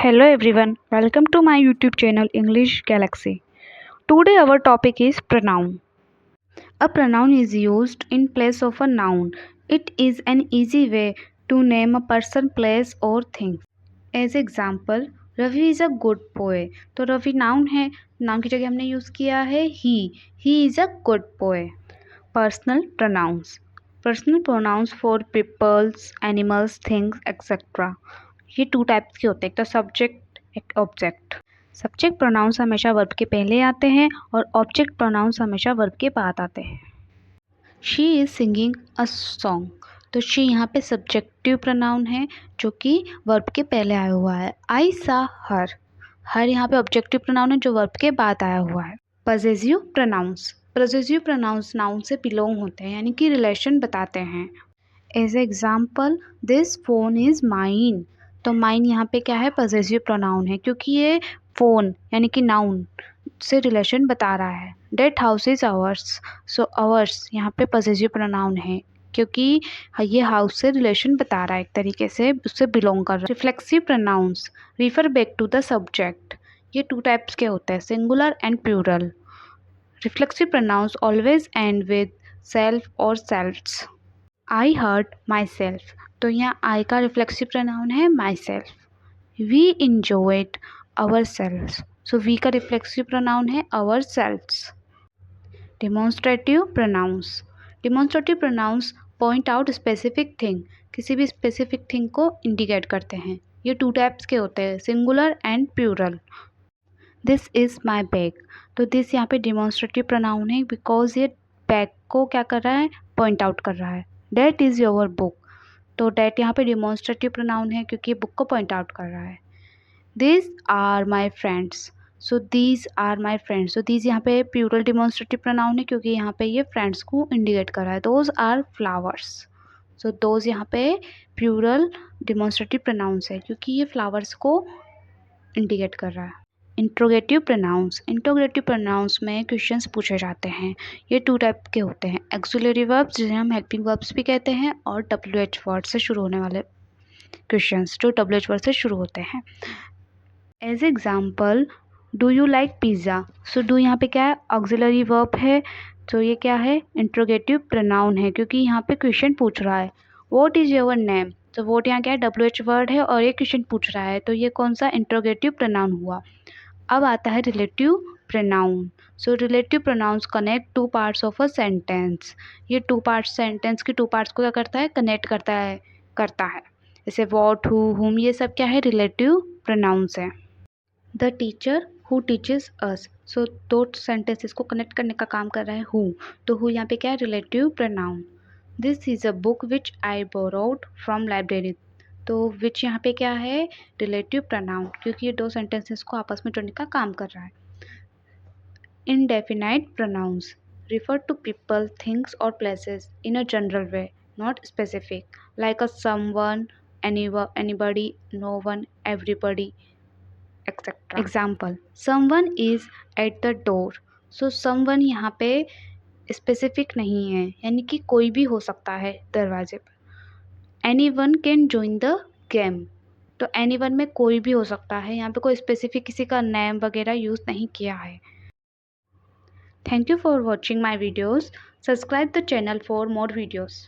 Hello everyone, welcome to my YouTube channel English Galaxy. Today our topic is pronoun. A pronoun is used in place of a noun. It is an easy way to name a person, place or thing. As example, Ravi is a good boy. तो Ravi noun है, noun की जगह हमने use किया है he is a good boy. Personal pronouns. Personal pronouns for peoples, animals, things, etc. ये two types के होते हैं, एक तो सब्जेक्ट एक ऑब्जेक्ट। सब्जेक्ट प्रोनाउंस हमेशा वर्ब के पहले आते हैं और ऑब्जेक्ट प्रोनाउंस हमेशा वर्ब के बाद आते हैं। She is singing a song, तो शी यहाँ पे सब्जेक्टिव प्रोनाउन है जो कि वर्ब के पहले आया हुआ है। आई सा हर, हर यहाँ पे ऑब्जेक्टिव प्रोनाउन है जो वर्ब के बाद आया हुआ है। Possessive pronouns, possessive pronouns noun से बिलोंग होते हैं यानी कि रिलेशन बताते हैं। As example, this phone is mine, तो माइन यहाँ पे क्या है, पजेसिव प्रोनाउन है क्योंकि ये फ़ोन यानी कि नाउन से रिलेशन बता रहा है। That house is ours, so ours यहाँ पे पजेसिव प्रोनाउन है क्योंकि ये हाउस से रिलेशन बता रहा है, एक तरीके से उससे बिलोंग कर रहा है। Reflexive pronouns refer back to the subject, ये टू टाइप्स के होते हैं, singular and plural. Reflexive pronouns always end with self और selves. I hurt my self, तो यहाँ आई का रिफ्लेक्सिव प्रोनाउन है myself. We enjoyed ourselves, so we का रिफ्लेक्सिव प्रोनाउन है ourselves. Demonstrative pronouns, demonstrative pronouns point out specific thing, किसी भी specific thing को इंडिकेट करते हैं। ये टू टाइप्स के होते हैं, singular and plural. This is my bag, तो दिस यहाँ पे डिमॉन्स्ट्रेटिव प्रोनाउन है बिकॉज ये बैग को क्या कर रहा है, पॉइंट आउट कर रहा है। डैट इज़ योर बुक, तो डैट यहाँ पे डिमॉन्स्ट्रेटिव प्रोनाउन है क्योंकि ये बुक को पॉइंट आउट कर रहा है। These are my friends, so these are my friends, तो दीज यहाँ पे प्लूरल डिमॉन्स्ट्रेटिव प्रोनाउन है क्योंकि यहाँ पे ये फ्रेंड्स को इंडिकेट कर रहा है। Those are flowers, so those यहाँ पे प्लूरल डिमॉन्स्ट्रेटिव प्रोनाउंस है क्योंकि ये फ्लावर्स को इंडिकेट कर रहा है। इंट्रोगेटिव प्रोनाउंस, इंट्रोगेटिव प्रोनाउंस में क्वेश्चंस पूछे जाते हैं। ये टू टाइप के होते हैं, एक्सुलरी वर्ब्स जिन्हें हम हेल्पिंग वर्ब्स भी कहते हैं और WH वर्ड से शुरू होने वाले क्वेश्चंस जो WH वर्ड से शुरू होते हैं। As example, do you like pizza, so do यहाँ पे क्या है, ऑक्सिलरी वर्ब है, तो ये क्या है, इंट्रोगेटिव प्रोनाउन है क्योंकि यहाँ पे क्वेश्चन पूछ रहा है। व्हाट इज़ योर नेम, तो वोट यहाँ क्या है, WH वर्ड है और ये क्वेश्चन पूछ रहा है, तो ये कौन सा इंट्रोगेटिव प्रोनाउन हुआ। अब आता है relative pronoun. So relative pronouns connect two parts of a sentence, ये टू पार्ट्स सेंटेंस के टू पार्ट्स को क्या करता है, कनेक्ट करता है। जैसे वॉट, हु, हुम, ये सब क्या है, रिलेटिव प्रोनाउंस है। The teacher who teaches us, so दो सेंटेंसेस को कनेक्ट करने का काम कर रहा है हु, तो हु यहाँ पे क्या है, relative pronoun. This is a book which I borrowed from library, तो विच यहाँ पे क्या है, रिलेटिव प्रोनाउन क्योंकि ये दो सेंटेंसेस को आपस में जोड़ने का काम कर रहा है। Indefinite pronouns refer to people, things और places in a general way, not specific, like a someone, anybody, no one, everybody, etcetera. Example, someone is at the door, so someone यहाँ पे स्पेसिफिक नहीं है यानी कि कोई भी हो सकता है दरवाजे पर। Anyone can join the game, तो एनीवन में कोई भी हो सकता है, यहाँ पे कोई स्पेसिफिक किसी का नेम वगैरह यूज़ नहीं किया है। Thank you for watching my videos, subscribe the channel for more videos.